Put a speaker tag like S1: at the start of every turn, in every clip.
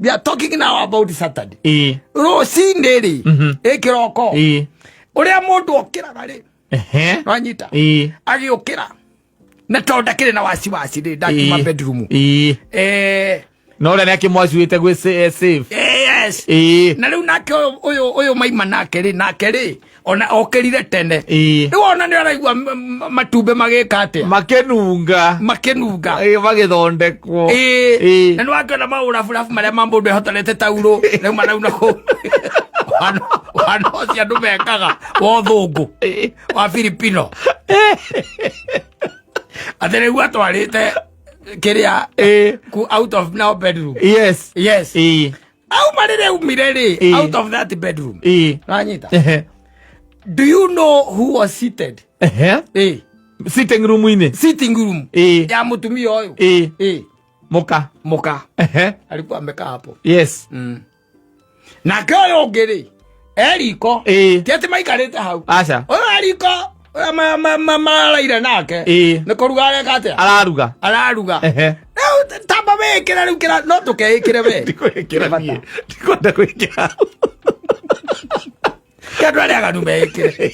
S1: we are talking now about Saturday. Rocinde ri kiroko uria mundu okiraga ri wanyita agiukira na tonda kire na wasiwasi ri ndakima bedroom no ria akimwacuite gwi safe yes na riu nake uyu maima nake ri ona okirire tene riu ona ni araigua matumbe magikate makenunga magithondekwo na niwakiona maurabu maria mambo ehotorete tauro riu marauna ku wano cia andu mekaga wa thungu wa Filipino atere riu atwarite kiria out of now bedroom yes au marire umire out of that bedroom ranyita do you know who was seated
S2: sitting room
S1: ya mutumia oyo
S2: muka
S1: alikuwa amekaa hapo
S2: yes
S1: na kayo ngiri eriko tiati maikarite hau
S2: acha
S1: oyo eriko maraira nake ni kuruga areka atia araruga tamba wikira riu kira no tukeikire we
S2: ndikwenda kwikira
S1: kandu aria aganu meikire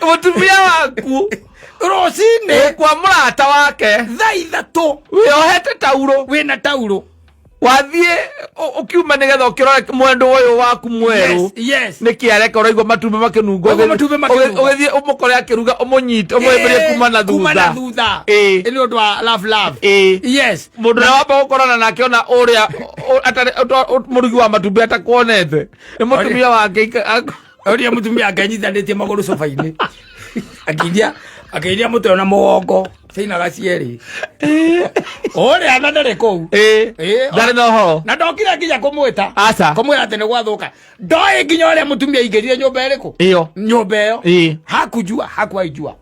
S2: mutumia waku
S1: rocine
S2: kwa murata wake
S1: thaa ithatu
S2: wiohete tauro
S1: wina tauro
S2: wathie ukiuma nigetha ukirore mwendo uyu waku mweru ni kiareka uraigwa matumbe makinungo ugithie umukore akiruga umunyite umweberie kuma na thutha
S1: ni undu wa love yes
S2: mundu na wamba gukorana nake ona uria murugi wa matumbe atakuonete ni mutumia wake
S1: uria mutumia akanyithanĩtie magũrũ sofa-inĩ akĩiria mũtwe ona mũgongo Saina gacieri uria na ndari kũu
S2: ndari na ũhoro
S1: na ndokire nginya kũmwĩta kũmwĩra atĩ nĩ gwathuka ndoĩ nginya ũrĩa mũtumia aingĩrire nyũmba ĩrĩkũ nyũmba ĩyo hakuaijua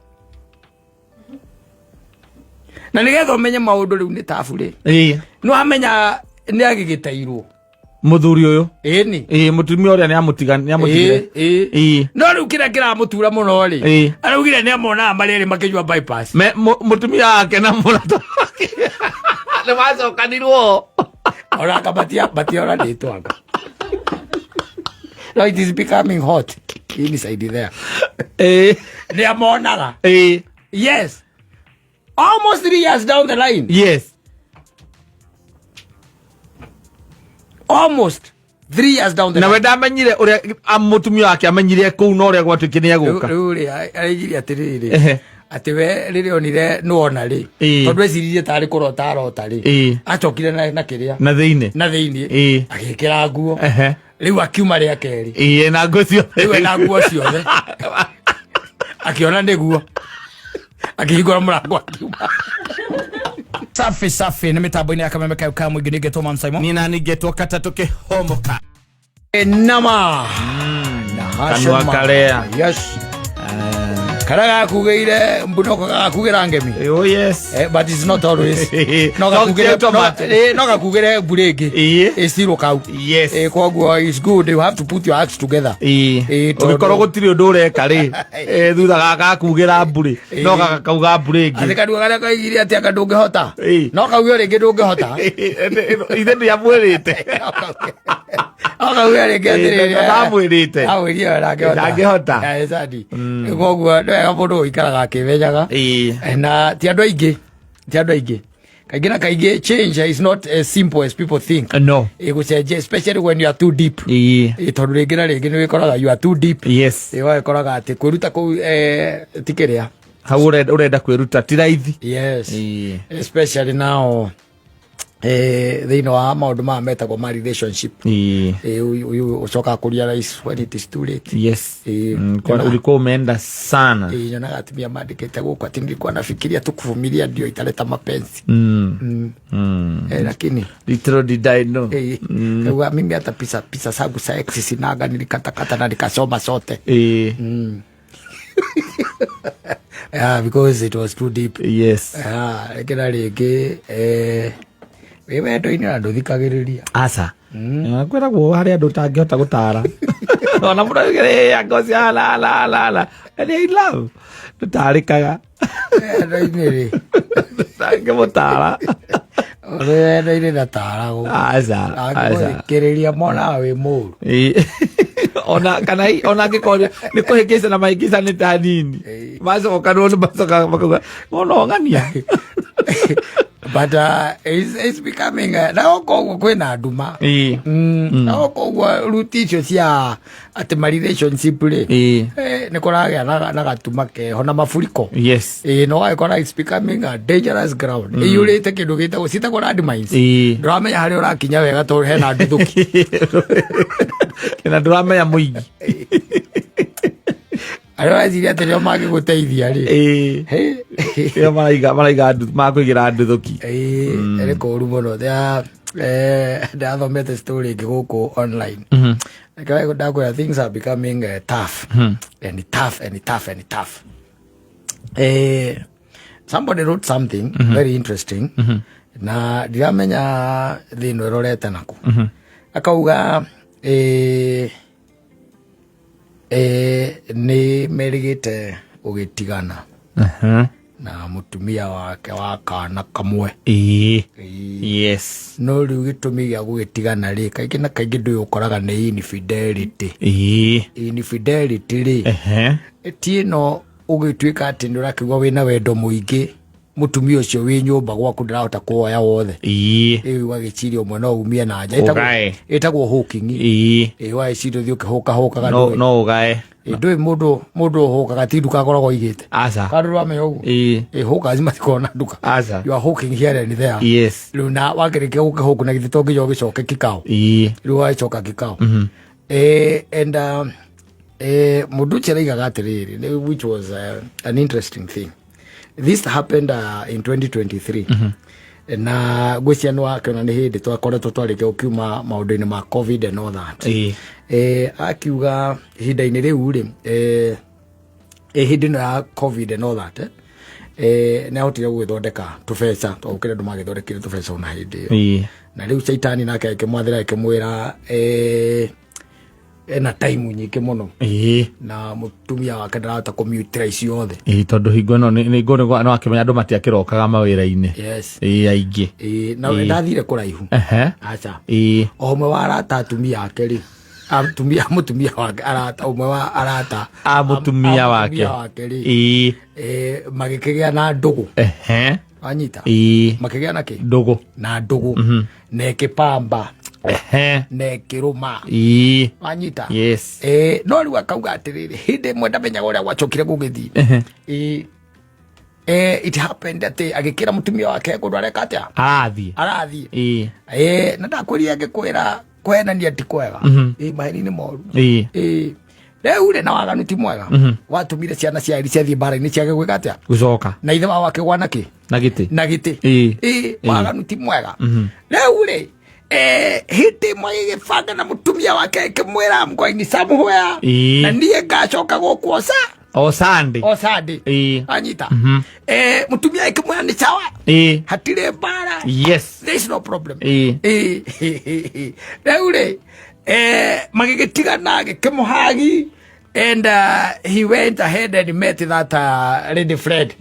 S1: na nĩgetha ũmenye maũndũ rĩu nĩ tabu rĩ nĩ wamenya nĩ agĩgĩtairwo
S2: muthuri uyu
S1: ni
S2: mutumia uria ni amutigire
S1: no riu kira mutura muno ri araugire ni amona mariri makijua bypass
S2: mutumia wake na murata ni wacokanirwo
S1: ora kabatia ora nditwanga no it is becoming hot inside there ni amonaga yes almost 3 years down the line
S2: yes
S1: almost 3 years down the
S2: line na wenda amenyire uria amutumia wake amenyire ku no uria gwatuike ni aguka
S1: uri arejiri atiriri ati we riri onire nuona ri tondu eciririe tari kurota arota ri acokire na kiria
S2: na thiini
S1: agikira nguo riu akiuma ria keri
S2: na nguo ciothe
S1: riu na nguo ciothe akiona niguo akihingura murango akiuma safi ni mitambo-ini ya Kameme ka mwingi nigetwo Mam Simon
S2: ni na nigetwo Katatu Kihomoka
S1: nama na
S2: kanwa karea
S1: yes karaga kugeire mbunoko gakugira ngemi
S2: oh yes
S1: but it's not always no gakugire burege still kau
S2: yes
S1: koguo is good you have to put your acts together
S2: ugikorwo gutiri undu ureka ri thutha gaka kugira mburi no gakauga burege
S1: ati kandu garia kaigire ati akandungihota no kauge ringi ndungihota
S2: ithe ndi amwirite
S1: akauge ringi atiriri
S2: amwirite
S1: awirire
S2: ndangihota
S1: exactly koguo ndega mundu ikaraga akimenyaga na ti andu aingi kaingĩ na kaingĩ change is not as simple as people think
S2: no
S1: gucenjia especially when you are too deep tondu rĩngĩ na rĩngĩ nĩ wĩkoraga you are too deep
S2: yes
S1: wĩkoraga atĩ kwĩruta kũu ti kĩrĩa
S2: hau urenda kwĩruta ti raithi
S1: yes especially now thĩinĩ wa maũndũ maya metagwo ma relationship ucoka kurealize when it is too late
S2: yes ulikuwa umeenda sana
S1: nyonaga atumia mandĩkĩte gũkũ ati nilikuwa nafikiria tu kuvumilia ndio italeta mapenzi lakini
S2: little did I know
S1: mimi hata pisa zangu za ex sinaga nilikatakata na nikasoma sote yeah because it was too deep
S2: yes
S1: kila rĩngĩ wewe ndo ina nduthikagiriria
S2: aca nakwiragwo hari andu tangihota gutara ona mura ya ngosi la ni love tutarikaga
S1: ndoiniri
S2: sange mutara
S1: ore ndoine na tara go
S2: asa
S1: kereria mona we muru
S2: ona kana ona ngikore ni kuhikisa na maikisa ni tanini macoka no macoka makuga ono ngania.
S1: But it's becoming now ko kwena nduma now ko ruticio cia at my relationship le ne koraga na gatuma ke hona mafuriko
S2: yes
S1: no I kora it's becoming a dangerous ground yurite kindu gita gusita kora admins ndramenya hari urakinya wega to hena nduthuki
S2: kina ndramenya muingi
S1: araziria aterio mage guteithia ri
S2: ya maraiga andu makuigira nduthuki
S1: ere ko ru muno ndathomete story ngiguku online like I things are becoming tough and tough. Somebody wrote something very interesting na ndiramenya thino rorete naku akauga ni merigite ugitigana na mutumia wake wa kana kamwe
S2: yes
S1: no riu gitumi gya gugitigana ri kaingĩ na kaingĩ ndũ ukoraga ni infidelity ri etieno ugituika ati nĩ ũrakigwa wĩna wendo mũingĩ mutumia ũcio wĩ nyũmba gwaku ndarahota kuoya wothe wagĩciria ũmwe no umie na nja ĩtagwo hooking wagĩciria ũthiĩ ũkĩhũkaga
S2: no ũgae
S1: ndũĩ mũndũ ũhũkaga ti nduka akoragwo igĩte kandu rwamenya ũguo hũka cimatikoo na nduka you are hooking here and there rĩu na wakĩrĩkia gũkĩhũku na githĩ to nginya ũgĩcoke kikao rĩu wagĩcoka kikao and mũndũ ũcio araigaga atĩrĩrĩ which was an interesting thing. This happened in 2023 na gwĩciano wake na nĩ hĩndĩ twakoretwo twarĩkia gũkiuma maũndũ-inĩ ma COVID and all that akiuga ihinda-inĩ rĩu rĩ hĩndĩ ĩno ya COVID and all that nĩ ahotire gũgĩthondeka tũbeca twaũkĩra andũ magĩthondekire tũbeca ona hĩndĩ ĩyo na rĩu caitani nake akĩmwathĩra akĩmwĩra ena time nyingĩ muno na mutumia wake ndarahota kũmutirice yothe
S2: tondu hingo no no akimenya andu matiakĩrokaga mawĩra-inĩ aingĩ
S1: na ndathire kũraihu acha omwe wa arata atumia ake ri mutumia wake arata omwe wa arata
S2: mutumia wake
S1: ri magĩkĩgĩa na ndũgũ wanyita makĩgĩa na kĩ
S2: ndũgũ
S1: na ndũgũ na ĩkĩpamba ne kiruma wanyita no riu akauga atiriri hindi imwe ndamenyaga uria gwacokire gugithii it happened ati agikira mutumia wake kundu areka atia arathie na ndakwĩrire agĩkwĩra kwenania ti kwega maheni ni moru rĩu rĩ na waganu ti mwega watumire ciana cia iri ciathiĩ mbara-inĩ ciage gwĩka atia
S2: gucoka
S1: na ithe wao akĩgwa na kĩ
S2: na
S1: gĩtĩ waganu ti mwega rĩu rĩ hiti mwagĩgĩbanga na mutumia wake akĩmwĩra mkwaini samuhwea na niĩ ngacoka gũkũ
S2: o Sunday
S1: anyita mutumia akĩmwĩra nĩ sawa hatirĩ mbara there is no problem rĩu rĩ magĩgĩtigana agĩkĩmũhagi and he went ahead and met that lady friend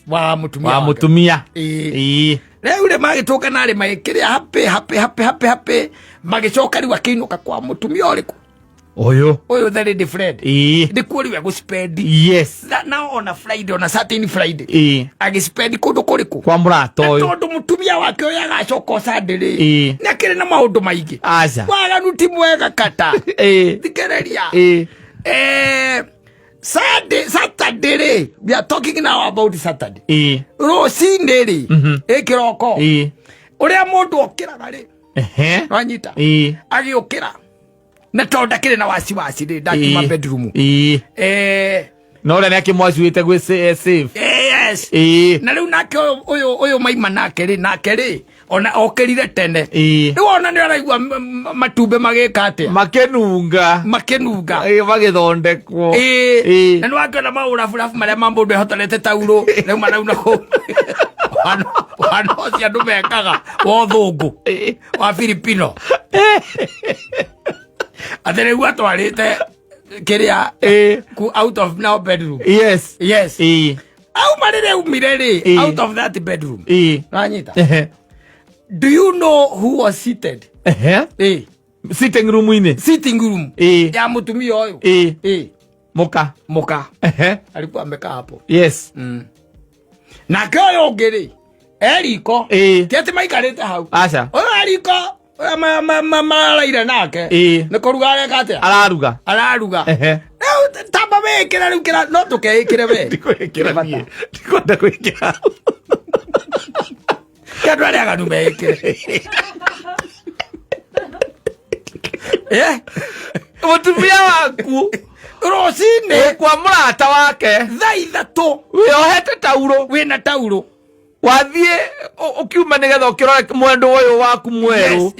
S1: wa mutumia rĩu rĩ magĩtũka narĩ magĩkĩrĩa happy magĩcoka rĩu akĩinũka kwa mutumia ũrĩkũ ũyũ the lady friend ndĩkuo rĩu egũspend na ona Friday ona Saturday Friday agĩspend kũndũ kũrĩkũ
S2: kwa mũrata ũyũ
S1: tondũ mutumia wake ũyũ agacoka Sunday rĩ nĩ akĩrĩ na maũndũ maingĩ waganu ti mwega kata thikĩrĩria Saturday we are talking now about Saturday rũcinĩ rĩ kĩroko ũrĩa mũndũ okĩraga rĩ wanyita agĩũkĩra na tondũ ndakĩrĩ na wasiwasi rĩ ndakiuma bedroom
S2: no ũrĩa nĩ akĩmwacuĩte gwĩ safe
S1: na rĩu nake ũyũ maima nake rĩ ona okĩrire tene rĩu ona nĩ araigua matumbĩ magĩka atĩa
S2: makĩnunga magĩthondekwo
S1: na nĩ wakĩona maũraburabu marĩa ma mũndũ ehotorete taurũ rĩu marau nakũ wana ũcio andũ mekaga wa ũthũngũ wa Filipino Atene gwa twarite kiria out of now bedroom.
S2: Yes.
S1: Yes. Au marire umirere out of that bedroom. Ranyita. Do you know who was seated?
S2: Sitting room ine.
S1: Sitting room. Ya mutumia oyo.
S2: Moka.
S1: Alikuwa amekaa hapo.
S2: Yes.
S1: Na kayo ngiri. Eriko. Tiati maikarite hau.
S2: Acha.
S1: Oyo Eriko. Maraira nake. Ni kuruga areka atia? Araruga. Tamba wekira riu kira no tukeikire we.
S2: Ndikwikira nie. Ndikwenda kwikira.
S1: Kandu aria ganu mekire.
S2: Mutumia waku
S1: Rocine
S2: kwa murata wake
S1: thaa ithatu
S2: wiohete tauro
S1: wina tauro
S2: wathie ukiuma nigetha ukirore mwendo uyu waku mweru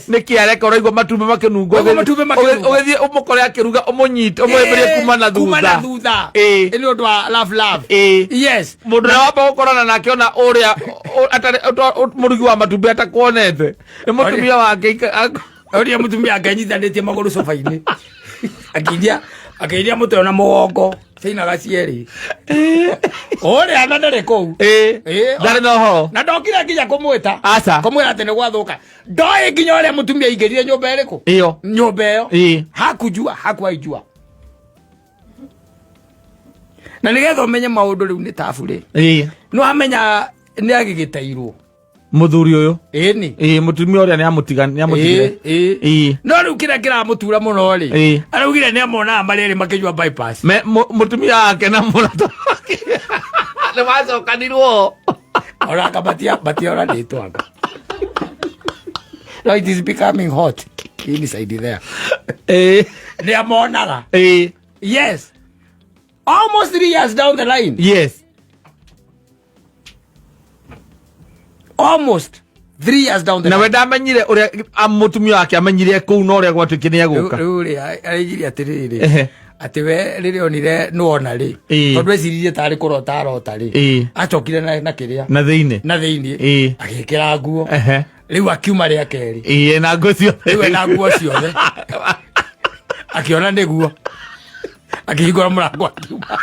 S2: niki areka uraigwa matumbe makinungo ugithie umukore akiruga umunyite umweberie kuma na thutha
S1: ni undu wa love yes
S2: mundu na wamba gukorana nake ona uria murugi wa matumbe atakuonete ni mutumia wake
S1: uria mutumia akanyithanĩtie magũrũ sofa-inĩ akĩiria mũtwe na mũgongo ciainaga cierĩ ũrĩa na ndarĩ kũu
S2: ndarĩ na ũhoro
S1: na ndokire nginya kũmwĩta kũmwĩra atĩ nĩ gwathũka ndoĩ nginya ũrĩa mũtumia aingĩrire nyũmba ĩrĩkũ nyũmba ĩyo hakuaijua na nĩgetha ũmenye maũndũ rĩu nĩ tabu rĩ nĩ wamenya nĩ agĩgĩtairwo
S2: muthuri uyu
S1: ni
S2: mutumia uria ni amutigire
S1: no riu kira kiramutura muno ri araugire ni amona mariri makijua bypass
S2: mutumia wake na murata ni wacokanirwo
S1: ora kabatia ora nditwanga. No, it is becoming hot inside there. Ni amonaga yes almost 3 years down the line.
S2: Yes.
S1: Almost 3 years down the line.
S2: Na wenda amenyire uria mutumia wake amenyire kuu no uria gwatuike ni aguka.
S1: Uri arigiri atiriri. Ati we riri onire nuona ri. Tondu eciririe tari kurota ri. Acokire na kiria.
S2: Na thiini.
S1: Agikira nguo. Riu akiuma ria keri.
S2: Na nguo cio.
S1: Riu na nguo ciothe. Akiona niguo. Akihingura murango akiuma.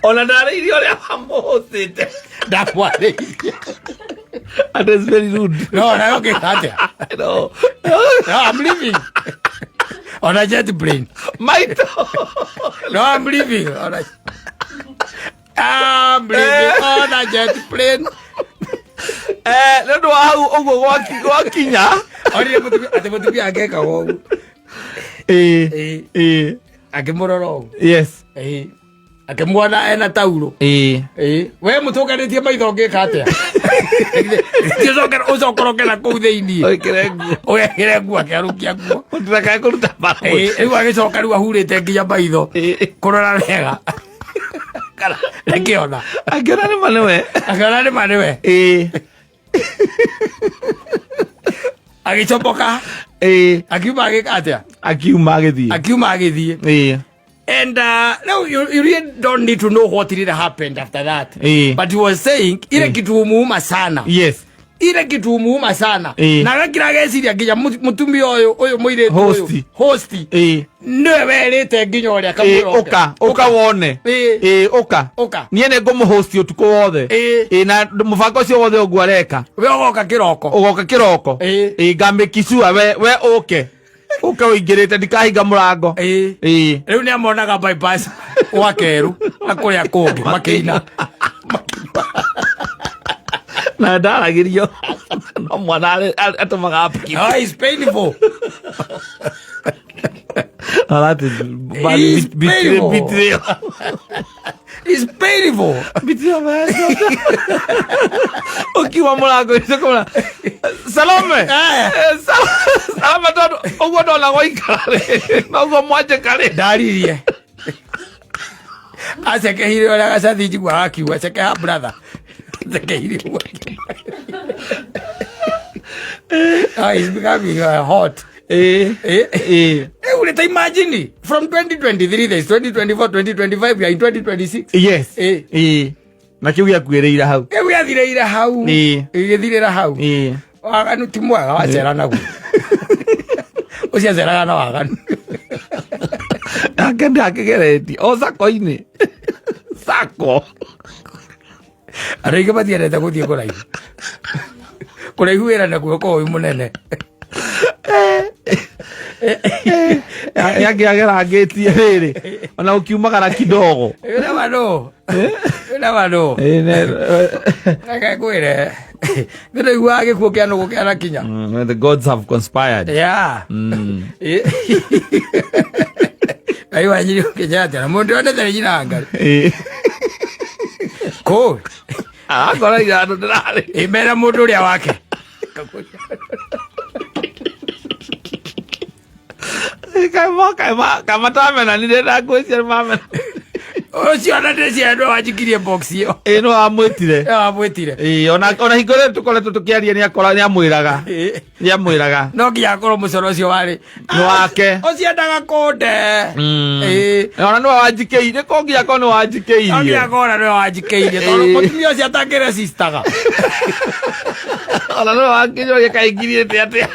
S2: Ona ndariirio ria wamuthite.
S1: Ndakwariirie.
S2: And it's very rude.
S1: No, okay,
S2: no,
S1: I'm leaving. On a jet plane. No, I'm leaving. I'm leaving on a jet plane.
S2: No, how wakinya.
S1: Ate mutumbi ageka wo. Akimuroro.
S2: Yes.
S1: Akimwana ena tauro. We mutuganitie maitho ngika atia. Ucokorokera kuu thiini. Wekire nguo akiarukia nguo.
S2: Ndaka kuruta mbaru.
S1: Riu agicoka riu ahurite nginya maitho kurora wega. Kana ngiona.
S2: Akiona ni manewe.
S1: Agicopoka. Akiuma agika atia.
S2: Akiuma agithie.
S1: And no, you really don't need to know what really happened after that. But he was saying, ile kitu umuuma sana.
S2: Yes.
S1: Ile kitu umuuma sana. Na gakira geciria nginya mutumia uyu muiretu uyu. Hosti. Niwe werite nginya uria kamwiro.
S2: Oka wone. Oka. Niene ngumuhosti utuko wothe. Na mubango ucio wothe ugwareka.
S1: We ugoka kiroko.
S2: Ngamikisua we oke. Uka uingirite ndikahinga murango.
S1: Riu ni amonaga bypass wa keru akuria kungi makina.
S2: Na ndaragirio no mwana atumaga apiki.
S1: Oh, it's painful.
S2: That is betrayal.
S1: It's painful.
S2: Betrayal. Ukiwa murango isokona. Salome. Salama todo. Ogo dola goikare. Nogo mwaje kare.
S1: Daririe. Aseke hiri ola gasathi jigwa akiwa seke ha brother. Seke hiri. It's becoming hot. Uleta imagine from 2023 there's 2024 2025 we are in 2026.
S2: Yes. Na kiu gĩakuĩrĩire hau.
S1: Kiu gĩathirĩire hau. Gĩthirĩra hau. Waganu ti mwega wacera naguo. ucia zeraga na waganu
S2: akenda akigereti o sako-ini sako
S1: arege batiarete guthie kuraihu wira nakuo ko uyu munene
S2: yakiagera ngetie riri ona ukiumagara kidogo
S1: ina wano akakwire ndio igwa gikuo kia nugu kia na kinya
S2: the gods have conspired
S1: ai wanyiri ukijata na mundu ande tari jinanga ko
S2: akora ira ndo ndari
S1: imera mundu uria wake
S2: kama tamena ni ndenda kwĩcia mama
S1: ucio na ndĩcia ndo wajikirie box iyo
S2: no amwĩtire ona hingore tukoretwo tukiaria ni akora ni amwĩraga
S1: no nginya akorwo mũcoro ũcio warĩ
S2: no wake
S1: ũcio endaga konde
S2: ona no wanjikĩire ko nginya ko no wanjikĩirie
S1: nginya akora no wanjikĩirie tondũ mũtumia ũcio atakĩre sistaga
S2: ona no wangirio gĩkaingiriĩ atĩa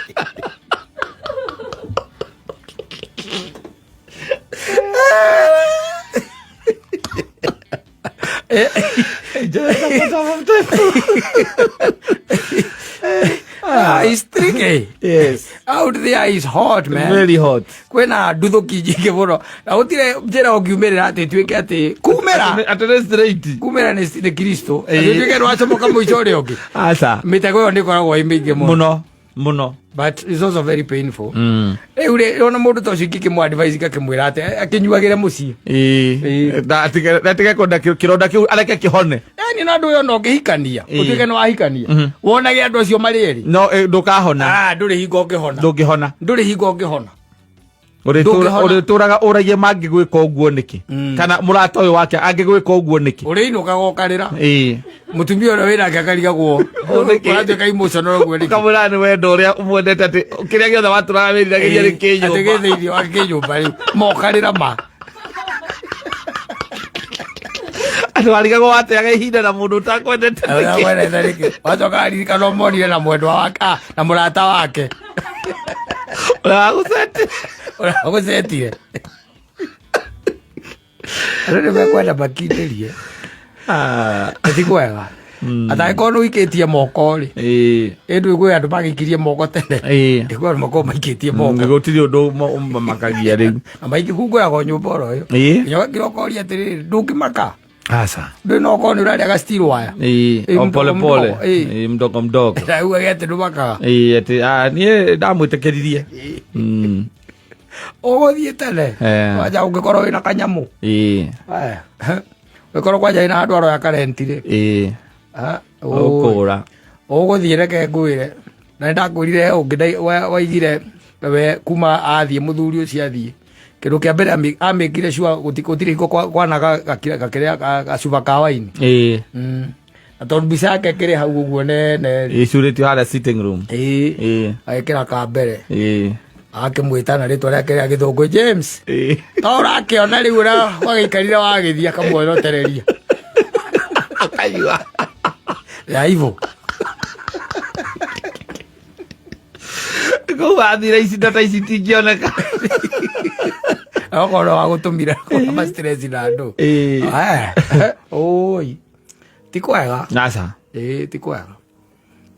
S1: It's tricky.
S2: Yes.
S1: Out there is hot, man.
S2: Very hot.
S1: Kwena nduthuki nyingĩ mũno na gũtirĩ njĩra ũngiumĩrĩra atĩ ĩtuĩke atĩ kumĩra nĩ Kristo atuĩke rwacomoka mũico ũrĩa ũngĩ
S2: aca
S1: mĩtego ĩyo nĩ ĩkoragwo ĩ mĩingĩ
S2: mũno
S1: but it's also very painful rĩu rĩ ona mũndũ ta ũcio ingĩkĩmũ-advise ngakĩmwĩra atĩ akĩnyuagĩre mũciĩ
S2: ndatige kwenda kĩronda kĩu areke kĩhone
S1: ni na ndũ ũyũ no ũngĩhikania ũtuĩke nĩ wahikania wonage andũ acio marĩ erĩ
S2: no ndũkahona
S1: ndũrĩ hingo
S2: ndũngĩhona
S1: ndũrĩ hingo ũngĩhona
S2: ũrĩtũraga ũragie mangĩgwĩka ũguo nĩkĩ kana mũrata ũyũ wake angĩgwĩka ũguo nĩkĩ
S1: ũrĩinũkaga ũkarĩra mũtumia ũrĩa wĩnake akarigagwo ũratuĩka emotional ũguo nĩkĩ
S2: kamũra nĩ wendo ũrĩa ũmwendete atĩ kĩrĩa gĩothe watũraga wĩriragĩria nĩ kĩnyũmba
S1: atĩ gĩthĩirio wa kĩnyũmba rĩu mokarĩra ma
S2: andũ arigagwo wateaga ihinda na mũndũ ũtakwendete
S1: nĩkĩ wacoka aririkana ũmonire na mwendwa wake na mũrata wake ũragũcetire andũ nĩmekwenda makindĩrie ti kwega atangĩkorwo nĩ ũikĩtie moko rĩ ĩndũ gwĩ andũ magĩikirie moko tene ndĩkwenda makorwo maikĩtie moko
S2: gũtirĩ ũndũ makagia rĩu
S1: na maingĩ kungũyagwo nyũmba oro ĩyo nginya ũgakĩra ũkoria atĩrĩrĩ ndũngĩmaka
S2: aca
S1: ndũĩ no okorwo nĩ ũrarĩa ga-steel wire
S2: pole mdogo
S1: rĩu agĩatĩ ndũmakaga
S2: atĩ niĩ ndamwĩtĩkĩririe
S1: ũgũthiĩ tene wanja ũngĩkorwo wĩna kanyamũ ũngĩkorwo kwanja wĩna handũ aroya karentirĩ
S2: ũkũra
S1: ũgũthiĩ reke ngwĩre na nĩndakwĩrire ũngĩ waigire we kuma athiĩ mũthuri ũcio athiĩ kĩndũ kĩa mbere amĩkire cua gũtirĩ hingo kwanaga gakĩrĩa gacuba ka waini na tondũ mbica yake ĩkĩrĩ hau ũguo nene
S2: ĩcurĩtio harĩa sitting room
S1: agĩkĩra ka mbere akĩmwĩta na rĩtwa rĩake rĩa gĩthũngũ James ta ũrakĩona rĩu ũrĩa wagĩikarire wagĩthiĩ akamwonetereria akanyua yaivo
S2: kũu athire icinda ta ici tingĩoneka
S1: okorwo wagũtũmira ma-stress na andũ oi ti kwega
S2: aca
S1: ti kwega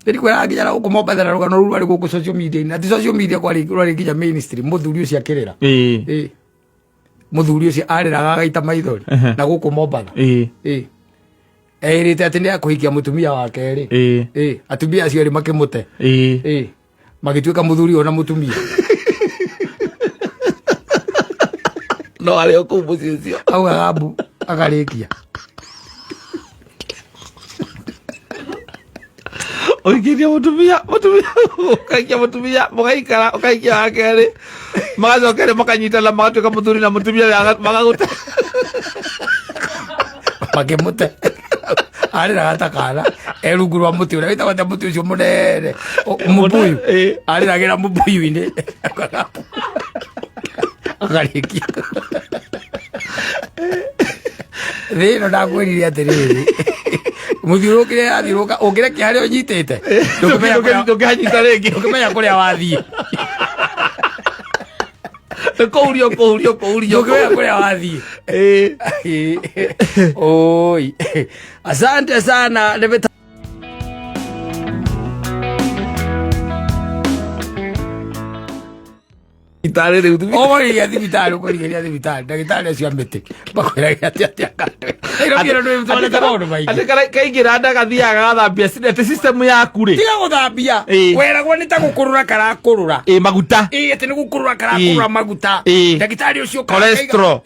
S1: ndikwĩraga nginya na gũkũ Mombatha rũgano rũu rwarĩ gũkũ social media-inĩ ati social media rwarĩ nginya mainstream mũthuri ũcio akĩrĩra mũthuri ũcio arĩraga agaita maithori na gũkũ Mombatha erĩte atĩ nĩ akũhikia mũtumia wa kerĩ atumia acio erĩ makĩmũte magĩtuĩka mũthuri ona mũtumia
S2: no arĩ o kũu mũciĩ ũcio
S1: augaga mbu akarĩkia
S2: ũikĩtie mũtumia ũkaikia mũtumia mũgaikara ũkaikia wa kerĩ magacokerĩ makanyitana magatuĩka mũthuri na mũtumia magagũte
S1: makĩmũte arĩraga ta kana rungu rwa mũtĩ ũrĩa wĩtagwo atĩa mũtĩ ũcio mũnene mũmbuyu arĩragĩra mũmbuyu-inĩ akarĩkia thĩ ĩno ndakwĩrire atĩrĩrĩ mũthiũrũkĩre athiũrũka ũngĩrekia harĩa ũnyitĩte ndũngĩmenya kũrĩa wathiĩ
S2: Kourio
S1: kule wathi. Oi. Asante sana.
S2: Itare rä u
S1: ori ya thibitari ko rigeria thibitari ndagitari acio amite bakwira ati akande iro ndo mtwale kabondo baigi
S2: ate kaingira ndagathiaga gathambia sinete system yaku ri
S1: tiga guthambia weragwo ni ta gukurura karakurura
S2: maguta
S1: ati ni gukurura karakurura maguta ndagitari ucio
S2: cholesterol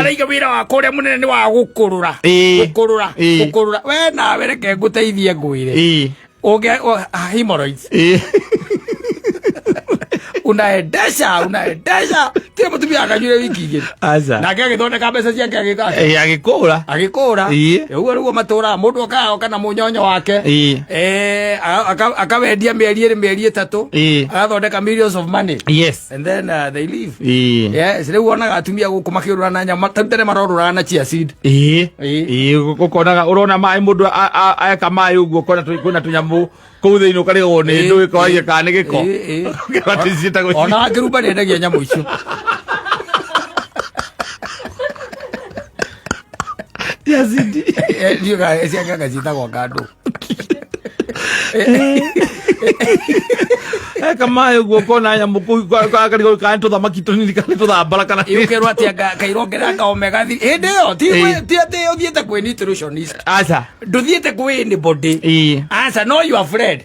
S1: araiga wira wa kuria munene ni wa gukurura we na wereke nguteithie ngwire oge hemorrhoids unaendesha tira mutumia akanyure wiki igiri nake agithondeka mbeca ciake agikura uguo niguo matura mundu akaoka na munyonyo wake akawendia mieri itatu agathondeka millions of money, and then they leave. Yes, riu wonaga atumia guku makirura na nyama tene marorura na chia seed
S2: gukonaga urona mai mundu aka mai uguo kona tunyamu kou thiini ukarigwo ni ndu ikoagie kana ni giko
S1: ona akiruba ni endagia nyamu icio
S2: yazidi
S1: ndiuga esianga citagwo kandu
S2: kama uguo kona nyamu karigo kana tuthamaki tunini kana tuthambara kana
S1: iukerwo atia kairongera omega 3 hindi yo ti ati uthiete kwi nutritionist nduthiete kwi anybody no your friend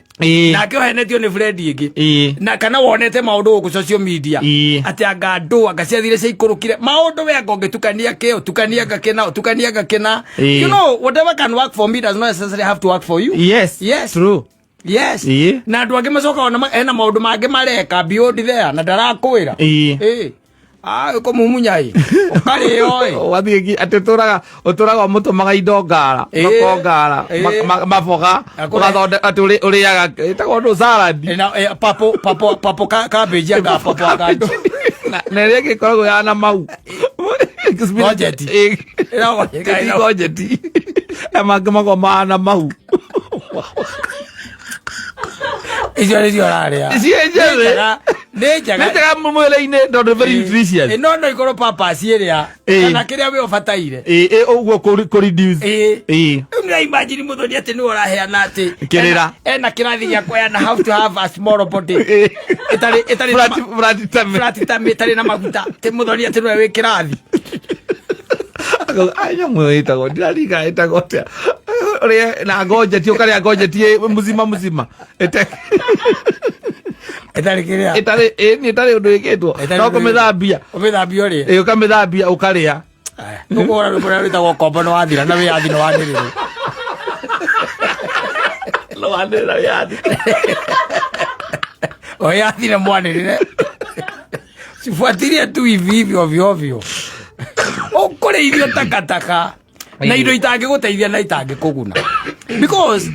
S1: nake ohenetio ni friend ingi na kana wonete maundu ku social media ati anga ndu anga ciathire cia ikurukire maundu we anga ungitukania kio tukania gakena you know whatever can work for me does not necessarily have to work for you.
S2: Yes true.
S1: Yes. Na andu angi macoka ona ena maundu mangi mareka beyond there na ndarakwira uko mumunyai ukari oi
S2: wathigi ati turaga mutumaga indo ngara makongara maboga ugathonde ati uriaga itago ndu salad
S1: na papo cabbage anga papo akaji
S2: na rege koragwo yana mau
S1: gojeti
S2: amagamago mana mau
S1: icio raria
S2: nĩnjaga mwĩrĩ-inĩ ndondũ very nutritious
S1: no ikorwo papas iria kana kĩrĩa we ũbataire
S2: ũguo kũ-reduce
S1: na imagine mũthoni atĩ nĩ ũraheana atĩ
S2: kĩrĩra
S1: ena kĩrathi gĩa kũheana how to have a small body flat tummy ĩtarĩ na maguta tĩ mũthoni atĩ nĩwe wĩ kĩrathi
S2: nyamũ ĩtagwo ndirariga ĩtagwo atĩa ũrĩa na ngojeti ũkarĩa ngojeti muzima itarĩ undu wikitwo no kumithambia
S1: ũrĩa
S2: ukamithambia ũkarĩa
S1: nũkũhũra rwĩmbo rũrĩa rwĩtagwo kombo nĩ wathira na wĩyathi nĩ wanĩrĩrwo
S2: wĩyathi
S1: wĩyathi nĩ mwanĩrĩre sifuatilie tu hivi ovyo ũkũrĩa irio takataka na indo itangĩgũteithia na itangĩkũguna because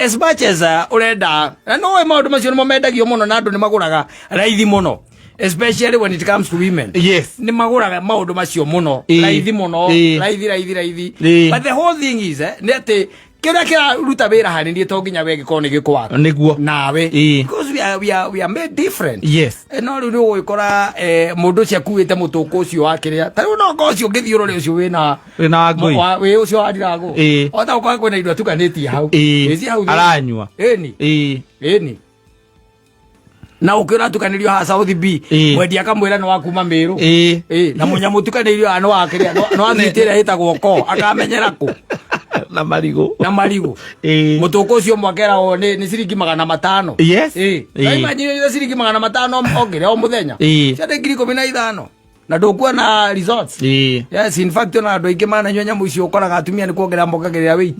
S1: as much as urenda no maundu macio nimo mendagio muno na andu ni maguraga raithi muno, especially when it comes to women.
S2: Yes,
S1: ni maguraga maundu macio muno raithi muno, raithi but the whole thing is ni ati kira ruta wira hanindie to nginya we gikoni gikwaga
S2: niguo
S1: nawe because we are made different.
S2: Yes,
S1: no ri no ikora mundu cia kuite mutuko ucio wa kiria ta no ngo ucio ngithiurore ucio wina
S2: ngui
S1: we ucio adirago ota kwa kwena indo tukaneti hau ezi hau
S2: aranyua
S1: eni na ukira tukanirio ha South B wendi akamwira no wakuma miru na munyamu tukanirio ano wakiria no athitira hitagwo ko akamenyera ku
S2: na marigo
S1: mutuko ucio mwakera o ni ciringi 500.
S2: Yes,
S1: imagine ciringi 500 ogire o muthenya ciade ngiri 15 na ndukuwa na resorts. Yes, in fact na andu aingi mana nyonya mucio ukoraga atumia ni kuongerera mbogagirira weight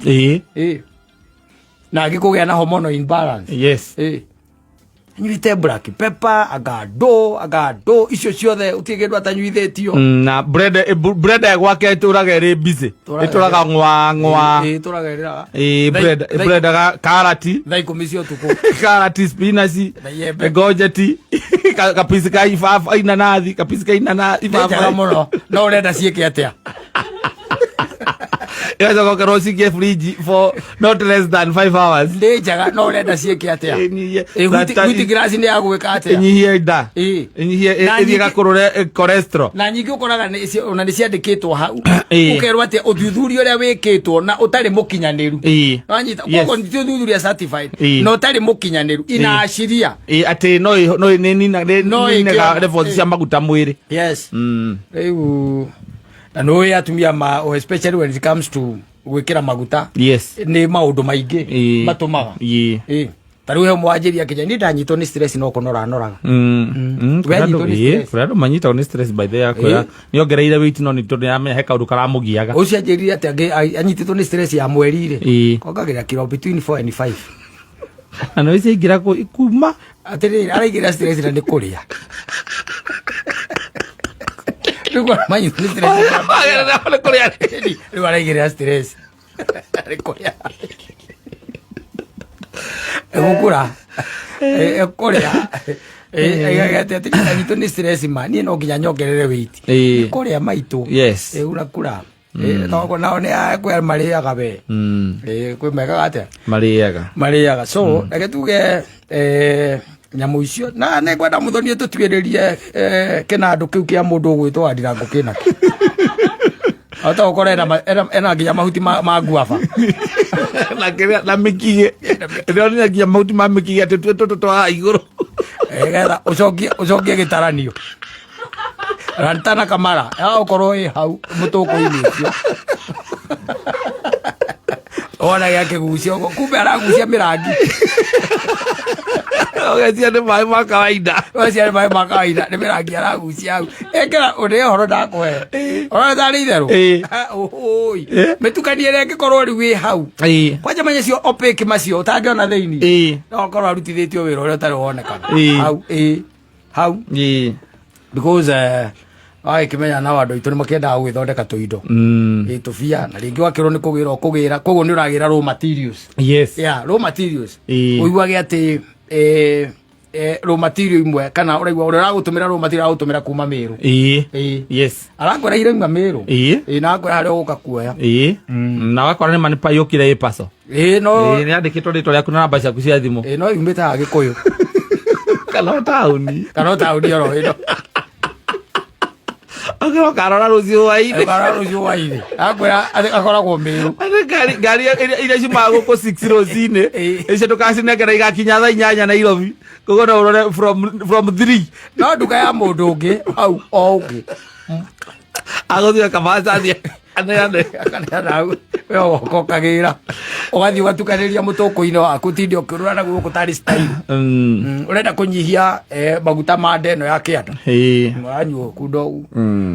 S1: na agikugia na hormonal imbalance.
S2: Yes,
S1: nyuite black pepper agado icio ciothe utigedwa tanyuithetio
S2: na bread gwake ituraga ri busy ituraga ngwa
S1: ituraga
S2: bread carrot
S1: thai kumisio tuko
S2: carrot spinach gojeti kapisi ka ifafa inanathi kapisi ka inanathi
S1: ifafa muno no urenda cieke atia
S2: Igacoka keroci gie fridge for not less than 5 hours.
S1: Ndejaga no renda cieke atia. Huti grasi ni agweka atia.
S2: Inyihie nda. Inyihie ethiga kurure cholesterol.
S1: Na nyingi ukoraga ona ni ciandikitwo hau. Ukerwa atia uthuthuria uria wikitwo na utari mukinyaniru. Wanyita koko ni uthuthuria certified. No utari mukinyaniru. Inaashiria.
S2: Ati no ni levels cia maguta mwiri.
S1: Yes. Na no atumia especially when it comes to gwikira maguta.
S2: Yes.
S1: Ni maundu maingi matumaga. Tariu he mwanjiria kenya ni ndanyitwo ni stress no konora noraga.
S2: Kurado manyita ni stress by the yakora. Ni ongereire weight no ni tondu ya menya he kaundu karamugiaga.
S1: Ucio anjiria ati anyititwo ni stress ya mweri ri. Kogagira kilo between 4 and 5.
S2: Ano isi igira kuma
S1: atiri araigira stress na ni kuria. Lugo manyi stress. Agera kuria. Lugo araigira stress. Ni kuria. Egukura. Kuria. Agate anyito ni stress mani no nginya nyongerere weight. Kuria maitu.
S2: Yes.
S1: Urakura. No nao ni akwa mariaga we. Kwi mega gate. Mariaga. So ege tuge nyamu icio na ne gwenda muthoni tutwiririe kinandu kiu kia mundu gwitwa Ndirangu kina. Ata ukorera ena nginya mahuti ma guava.
S2: Na kiria na mikige. Ndio ni nginya mahuti ma mikige ati twa iguru.
S1: Ega ucokie gitaranio. Rantana kamara ya ukorwo hau mutuko-ini ucio. Ona yake gucio kumbe aragucia mirangi.
S2: Ogecia ni mai ma kawaida.
S1: Ogecia ni mai ma kawaida ni mirangi aragucia hau. Ekera uri horo ndakwe. Ona tari itheru. Oi. Metukanie reke korwo ri wi hau. Kwaje manye cio opeki macio utangiona theini. No korwo arutithitio wira uria utari wonekana. Hau. Because ai kimenya na wandu itu ni makenda gwithondeka tuindo tufia na ringi wakirwo ni kugira koguo ni uragira raw materials.
S2: Yes.
S1: Raw materials uiguage ati raw material imwe kana uraigua ura gutumira raw material gutumira kuma Meru.
S2: Yes.
S1: Arakwira irima Meru. Na ngora hari uka kuoya.
S2: Na wakora ni manipa yokire ipaso.
S1: No
S2: ni andikitwo rito ryaku na namba ciaku cia thimu.
S1: No imeta agikuyu
S2: kana tauni
S1: oro ino.
S2: Agora karora rucio waini.
S1: Akwira akoragwo Meru.
S2: Gari ira cimago ko 6 rocine. Icio tukacinengera igakinya thaa 8 Nairobi. Kogo no urore from 3.
S1: No nduka ya mundu ungi au ungi.
S2: Agothia kabacathia. Ane.
S1: We okokagira. Ugathi ugatukaniria mutuko-ini waku tindi ukirura na guku tari style. Urenda kunyihia maguta ma ndeno ya kianda. Mwanyu kundo.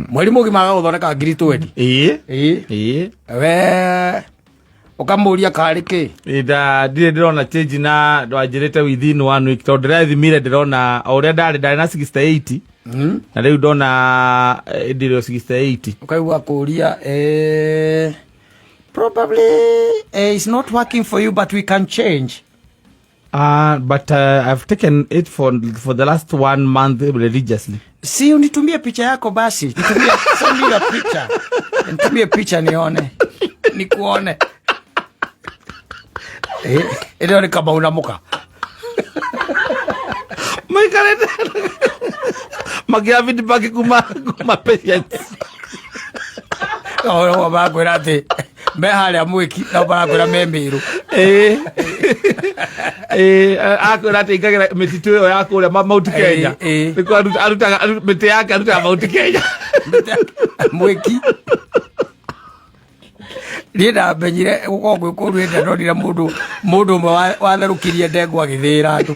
S1: Mweri mugima ga guthondeka 2020. We ukamuria kari ki.
S2: Ndirona change na ndwanjirite within 1 week to ndirathimire ndirona uria ndari na 68. Na riu ndona ndiro 68.
S1: Ukaigua kuria probably it's not working for you but we can change.
S2: But I've taken it for the last 1 month religiously.
S1: Si unitumie picha yako basi. Send me a picture. Nitumie picha nione. Nikuone. Ndio ni kama unamuka.
S2: Maikarete. Magia vidi paki kuma patients.
S1: No bakwira ati me haria mwiki na barakwira me Meru.
S2: Akwira ati ngagira mititu yo yako ria Mount Kenya. Niko arutaga miti yake arutaga Mount Kenya. Mwiki. Rida benyire gukogwe kurwenda ndonira mundu watharukirie ndengwa githira andu.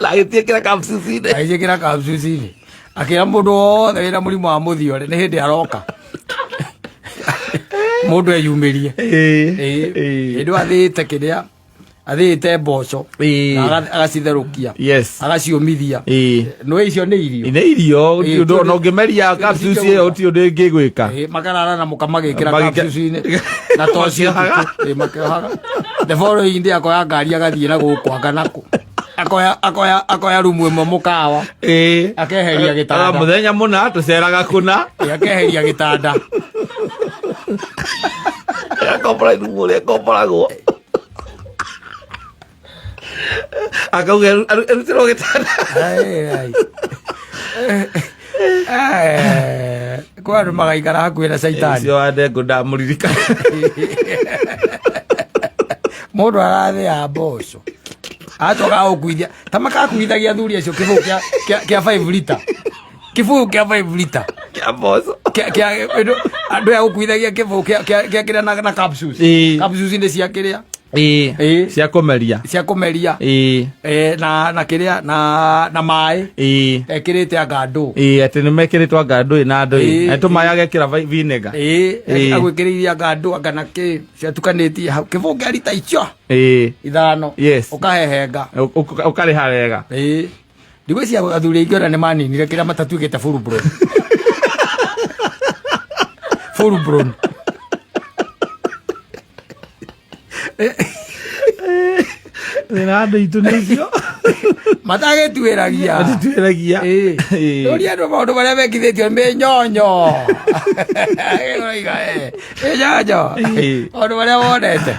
S2: La gitiekira kapsusine.
S1: Agitiekira kapsusine. Akira mundu wothe wina murimu wa muthiore ni hindi aroka. Mundu eyumirie. Ndio athite kiria. Athite mboco. Na agacitharukia.
S2: Yes.
S1: Agaciumithia. No icio ni irio.
S2: Ni irio ndio no ngemeria kapsusi yo ti undu ngigwika.
S1: Makarara na mukamagikira kapsusine. Na tocio. Makahaga. The following day akoya ngari agathie na gukwa nako. Akoya rumu imwe mukawa. Akeheria gitanda.
S2: Muthenya muna tuceraga kuna.
S1: Akeheria gitanda.
S2: Akombora irumo ria komboragwo. Akauga erutiro gitanda.
S1: Kwa ndo magaikara hakuhĩ na caitani.
S2: Icio wa Ndengũ ndamuririkana.
S1: Mũndũ arathĩa mboco. Atoka gũkuithia. Tamakakuithagia thuri acio kĩbũyũ kĩa 5 liter. Kĩbũyũ kĩa 5 liter.
S2: Kĩa mboco.
S1: Andũ ya gũkuithagia kĩbũyũ kĩa kĩrĩa na capsules. Capsules nĩ cia kĩrĩa.
S2: Cia kũmeria.
S1: Cia kũmeria. Na kĩrĩa na maĩ. Ekĩrĩte anga ndũ.
S2: Atĩ nĩ mekĩrĩtwo anga ndũ na ndũ. Atĩ maĩ agekĩra vinegar.
S1: Agwĩkĩrĩria anga ndũ anga na kĩ ciatukanĩtie hau. Kĩbũyũ kĩa lita icio. 5. Ũkahehenga.
S2: Ũkarĩha wega.
S1: Ndigwĩciria athuri aingĩ ona nĩ maninire kĩrĩa matatuĩkĩte full blown. Full blown.
S2: Nina andũ itũ nĩ icio.
S1: Matagĩtuĩragia.
S2: Matituĩragia.
S1: Ũria andũ maũndũ marĩa mekithĩtio nĩ nyonyo. Nyonyo. Maũndũ marĩa wonete.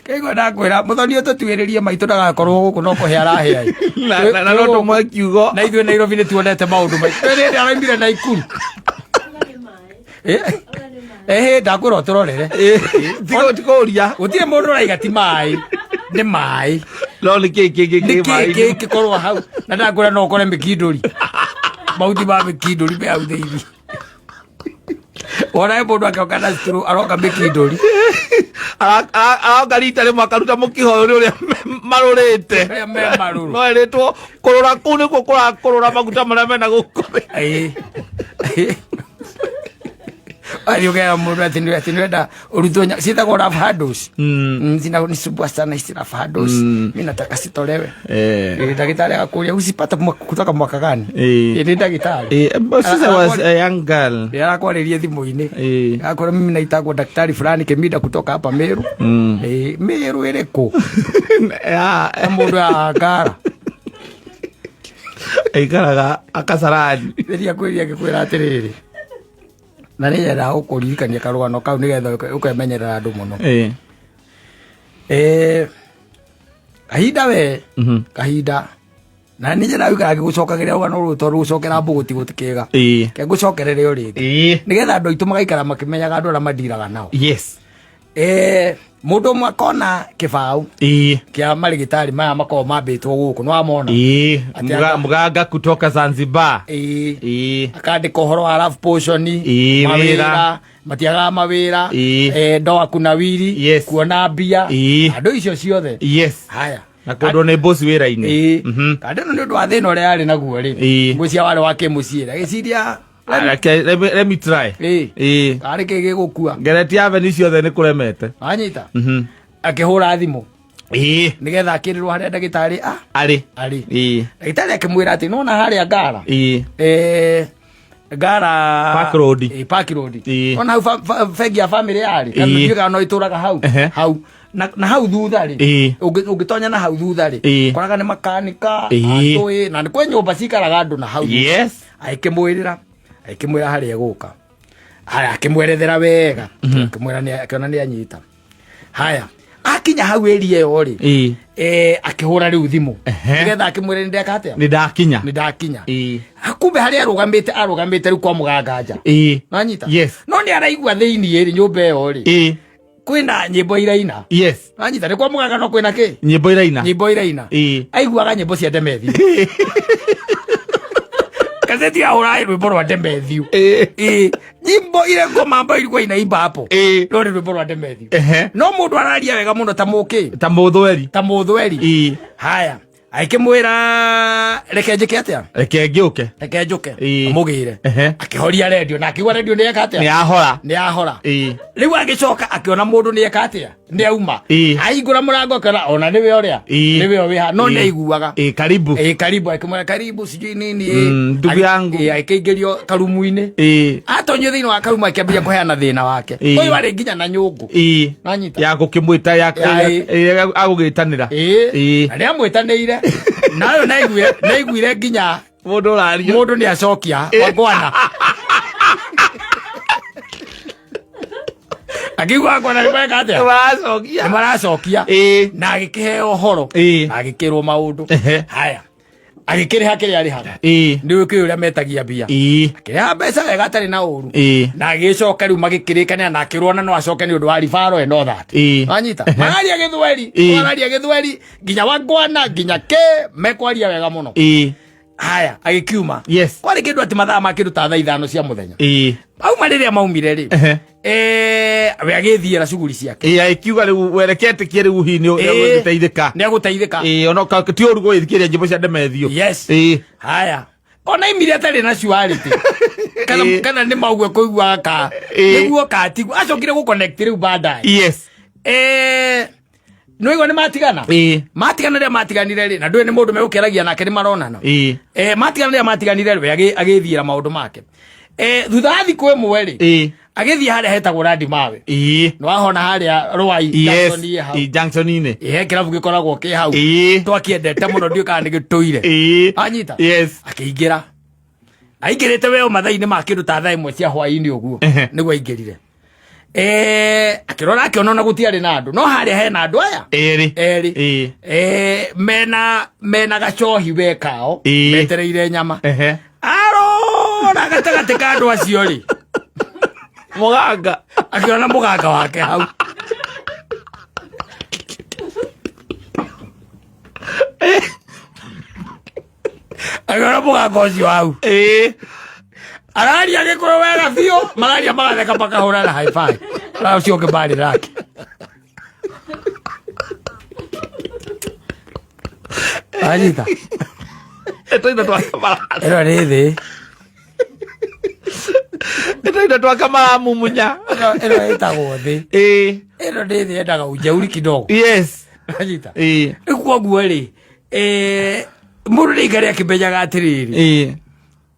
S1: Kĩiguo ndakwĩra mũthoni ũtũtuĩrĩrie maitũ ndagakorwo gũkũ no kũhĩa arahĩa.
S2: Na no tũmwe kiugo.
S1: Na ithuĩ Nairobi nĩ tuonete maũndũ maitũ. Nĩ araimire Naikuru. Ndakwĩra ũtũrorere.
S2: Tikũria.
S1: Gũtirĩ mũndũ ũraiga ti maĩ. Nĩ maĩ.
S2: No nĩ kĩĩ
S1: gĩkorwo hau. Na ndakwĩra no ũkore mĩkindũri. Mahuti ma mĩkindũri me hau thĩinĩ. Wona mũndũ akĩoka na cituru aroka mĩkindũri.
S2: Aroka rita rĩmwe akaruta mũkiho ũrĩa marũrĩte. No erĩtwo kũrũra kũu nĩkuo kũrakũrũra maguta marĩa mena gũkũ.
S1: Aliongea mũndũ ati nĩenda ũrutwo ciĩtagwo avocados. Zinanisumbua sana hizi avocados. Mimi nataka zitolewe. Daktari akakuja usipata kutoka mwaka gani? Ni daktari.
S2: Sasa was a young girl.
S1: Anakualeria thimũ-inĩ. Akora mimi naitagwo daktari fulani Kemida kutoka hapa Meru. Meru ĩrĩkũ? Mũndũ akara.
S2: Aikaraga akasarani.
S1: Rĩrĩa kwĩria ngĩkwĩra atĩrĩrĩ. Na nĩ yenda gũkũririkania karũgano kau nĩgetha ũkemenyerera andũ mũno. Kahinda we. Kahinda. Na nĩ yenda wĩkara gĩgũcokagĩrĩra rũgano rũrũ tondũ gũcokera mbũgũti gũtikĩga. Ke ngũcokerere o rĩngĩ. Nĩgetha andũ aitũ magaikara makĩmenyaga andũ arĩa mandiraga nao.
S2: Yes.
S1: Mũndũ ũmwe akona kĩbaũ kĩa marigitari maya makoragwo mambĩtwo gũkũ nĩ wamona.
S2: Mganga kutoka Zanzibar.
S1: Akandĩka ũhoro wa love potion, mawĩra matiagaga mawĩra, ndoa kunawiri, kuona mbia, andũ icio ciothe. Haya
S2: na kwendwo nĩ boss wĩra-inĩ.
S1: Kandi ĩno nĩ ũndũ wa thĩna ũrĩa arĩ naguo rĩ, ngwĩciria warĩ wa kĩmũciĩ agĩciria
S2: let me try.
S1: Karĩ kĩ gĩgũkua
S2: ngeretia aveni ciothe nĩ kũremete.
S1: Anyita akĩhũra thimũ nĩgetha akĩrĩrwo harĩa ndagĩtarĩ arĩ. Ndagĩtarĩ akĩmwĩra atĩ nona harĩa Ngara Ngara Park Road ona hau bengi ya family yarĩ kana ndiũga no itũraga hau na hau thutha rĩ ũngĩtonya na hau thutha rĩ koraga nĩ makanika atũĩ na nĩ kwĩ nyũmba cikaraga andũ na hau. Akĩmwĩrĩra harĩa gũka akĩmwerethera wega akĩmwĩra akĩona nĩ anyita. Haya akinya hau area ĩyo rĩ akĩhũra rĩu thimũ nĩgetha akĩmwĩra ndeka atĩa nĩ ndakinya. Kumbe harĩa arũgamĩte rĩu kwa mũganga nja nanyita no nĩ araigua thĩinĩ rĩ nyũmba ĩyo rĩ kwĩna nyĩmbo iraina. Nanyita nĩ kwa mũganga no kwĩna kĩ nyĩmbo iraina aiguaga nyĩmbo cia Ndemethiũ. Gazeti ya Ulaya rwĩmbo rwa Ndemethiũ. Nyimbo ile ngoma ambayo ilikuwa inaimba hapo. Ndio rwĩmbo rwa Ndemethiũ. No mũndũ araria wega mũno ta mũkĩ. Ta mũthweri. Haya. Akĩmwĩra reke njĩke atĩa? Reke njũke. Amũgĩire. Akĩhoria radio na akĩigua radio nĩ eka atĩa? Nĩ yahora. Rĩu agĩcoka akĩona mũndũ nĩ eka atĩa? Nĩ auma. Ahingũra mũrango akĩona ona nĩwe ũrĩa. Nĩwe ũrĩa no nĩ aiguaga. Karibu. Akĩmwĩra karibu sijui nini.
S2: Ndugu yangu.
S1: Akĩingĩrio karumu-inĩ. Atonyio thĩinĩ wa karumu akĩambia kũheana thĩna wake. Ũyũ arĩ nginya na nyũngũ. Nanyita.
S2: Ya gũkĩmwĩta ya agũgĩtanĩra.
S1: Na nĩ amwĩtanĩire. Nayo naiguire nginya
S2: mũndũ ũrario
S1: mũndũ nĩ acokia wangwana Akiuga kwa na ribeka atia.
S2: Maracokia.
S1: Maracokia. Na agikiheo horo. Na agikirwo maundu. Haya. Agikire hakiri ari hara. Ndio kio uria metagia bia. Akire mbeca wega atari na uru. Na agicoka riu magikirikania na akirwona no acoke ni undu wa rifaro eno that. Anyita. Magaria githweri. Magaria githweri. Ginya wangwana ginya ke mekwaria wega muno. Haya agikiuma. Kwari kindu ati mathaa ma kindu ta thaa 5 cia muthenya. Au mariria maumire ri. We agithira shughuli ciake.
S2: Agikiuga riu werekete kie riu hini giteithika.
S1: Ni agutaithika.
S2: Ona ti oru gwithikiria njimbo cia ndemethio.
S1: Haya. Ona imire atari na shuarity. Kana ni maugwe kuigwa ka. Niguo ka tigu acokire gu connect riu baadaye. No igwa ni matigana. Matigana ria matiganire ri na ndwe ni mundu megukeragia nake ni maronana. Matigana ria matiganire ri agithira maundu make. Thutha wa thiku imwe ri agithia haria hetagwo randi mawe. No ahona haria Rwai
S2: junction ine.
S1: Kirabu gikoragwo ki hau. Twakiendete muno ndio kana ni gituire. Anyita. Akiingira. Aingirite we mathaini ma kindu ta thaa imwe cia hwaini uguo. Niguo aingirire. Akirora akiona na gutiari na andu no haria hena andu aya eri mena gachohi wekao metereire nyama na gatagate ka andu acio ri muganga akiona muganga wake hau akiona muganga ucio hau araria gikoro wega biu malaria magatheka makahura na high five na ucio ngibari rake Anyita
S2: etoina twakamara
S1: ero rithi
S2: etoina twakamara mumunya
S1: ero etagwo thi ero rithi endaga ujauri kidogo Anyita ikuo guo ri mundu ni ngari akimenyaga atiriri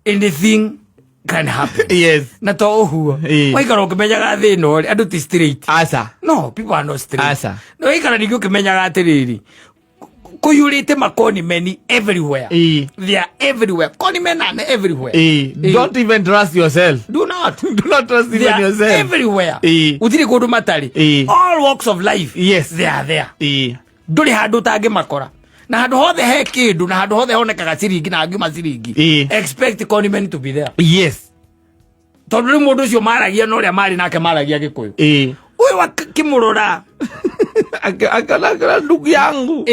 S1: anything can happen. Na to uhuo. Waikara ukimenyaga thino ri andu ti straight. No, people are not straight. No waikara ni ukimenyaga atiriri. Kuyurite makoni meni everywhere. They are everywhere. Koni menane everywhere.
S2: Don't even trust yourself.
S1: Do not
S2: trust even yourself.
S1: Everywhere. Utiri kundu matari. All walks of life. They are there. Nduri handu tangi makora. Na handu hothe he kindu na handu hothe honekaga ciringi na ngima ciringi. Expect condiment to be there. Tondu mundu ucio maragia no ria mari nake maragia gikuyu. Uyu wa kimurora
S2: akala ndugu yangu.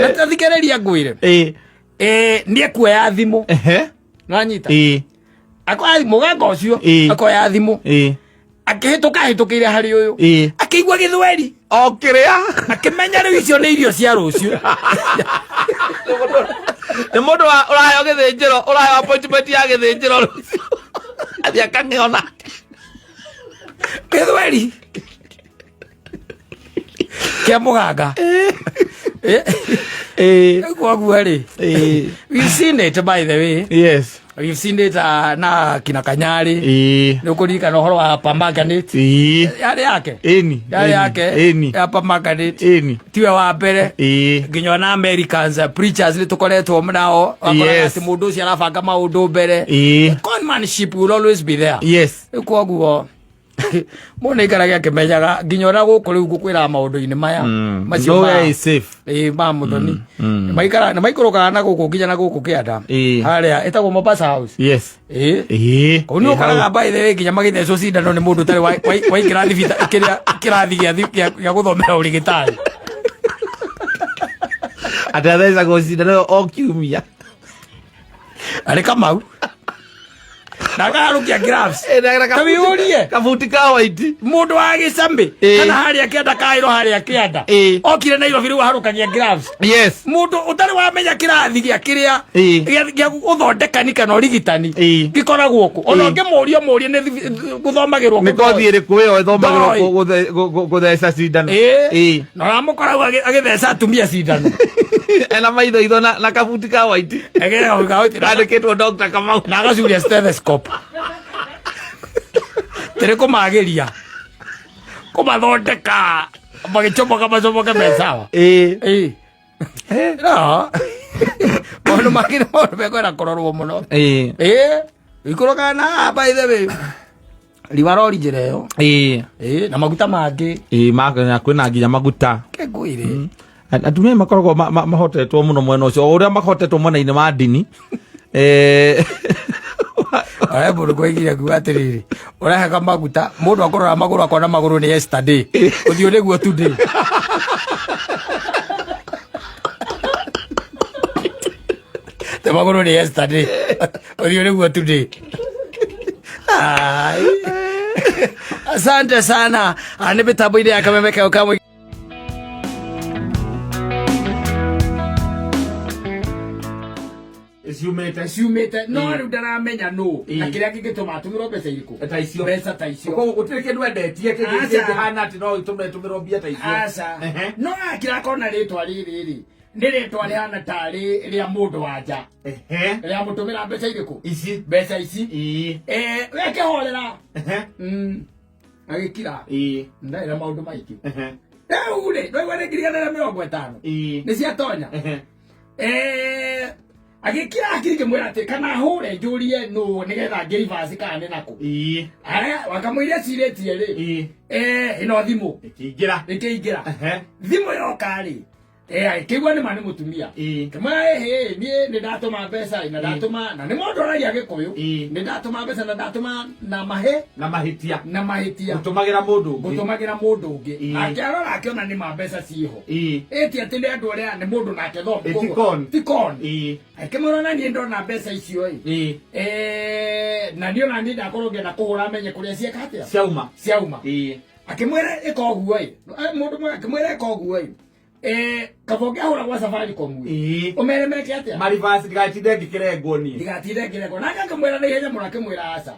S1: Na tathikereria ngwire. Ni ekuoya thimu. Nanyita. Akoya muganga ucio akoya thimu. Akihituka hari uyu. Akigwa githweri.
S2: Okiria
S1: akimenya riu icio ni irio cia rucio
S2: ni mundu urayo githinjiro urayo appointment ya githinjiro rucio athia kangiona
S1: githweri kia muganga kwa gwari we've seen it by the way. We've seen it na kina Kanyari. Nukurika no horo wa Pamaganit. Yale yake. Yale yake. Ya Pamaganit. Tiwe wa mbere. Nginya na Americans preachers li tukoretwo mnao. Ati mundu ucio arabanga maundu mbere. Conmanship will always be there. Kwa guo mone ikaragia kimenyaga nginya ora guku riu gukwira maundu-ini maya
S2: macio ma
S1: safe ba muthoni maikara na maikuruka na guku nginya na guku kianda haria etagwo Mombasa House kuni ukaraga by the way nginya magithecwo cindano ni mundu tari wa ikirathi vita kirathi gia guthomera urigitari
S2: atatheza gocindano o kiumia
S1: ari Kamau nagarukia gloves kabiurie
S2: kabuti ka white
S1: mundu wa gicambi kana haria kianda kairo haria kianda okire na iro biru harukagia gloves mundu utari wa menya kirathi gia kiria gia guthondekani kana urigitani gikoragwo ku ona ngimuria ni guthomagirwo
S2: ni kothi iri kuyo ithomagirwo gutheca cindano
S1: na ramukoragwo agithesa atumia cindano
S2: ena maitho na kabuti ka white
S1: egera ga
S2: andikitwo Dr. Kamau
S1: na gacuria stethoscope tere kumageria kumathondeka magichomoka macomoke mesawa no maundu makiri maundu mekwenda kurorwo muno ikoroka na by the way Liwarori jireo. Na maguta mangi.
S2: Kwina nginya maguta.
S1: Kengwire.
S2: Atumia makoragwo mahotetwo muno mwena ucio uria mahotetwo mwena-ini wa ndini.
S1: Aya mundu kwigire kuga atiriri urahega maguta mundu akorora maguru akona maguru ni yesterday uthio niguo today. Te maguru ni yesterday uthio niguo today. Asante sana ani mitambo ile akamemeka ukamwe. Siumete no riu ndaramenya no na kiria kingituma atumiro mbeca iriku
S2: taicio
S1: mbeca taicio
S2: ko gutire kindu endetie kihana ati no itumiro mbia taicio
S1: aca no akira kona ritwa riri ni ritwa rihana tari ria mundu wanja ria mutumira mbeca iriku ici mbeca ici weke horera agikira ndaira maundu maiki ule no wale ngiriganira 50 ni cia tonya agikira akirike mwira ati kana hure njurie no nigetha ngirivasi kana nako wakamwira ciretie ri ino thimu ikiingira thimu yoka ri kigwa ni mani mutumia kama ni ndatuma mbeca na ndatuma na ni mundu aragia gikuyu ni ndatuma mbeca na ndatuma na mahitia
S2: gutumagira mundu
S1: ungi akiarora akiona ni mbeca ciho eti ati ni andu aria ni mundu nake thombo tikon akimurona ni ndona mbeca icio na ndio na ndi ndakorogea na kuhura menye kuria cieka atia ciauma akimwira ikoguo mundu mwe akimwira ikoguo kabonge ahura kwa Safaricom umere meke atia
S2: marivasi ndigatinde ngikirengwo
S1: na akamwira na ihenya muno akimwira aca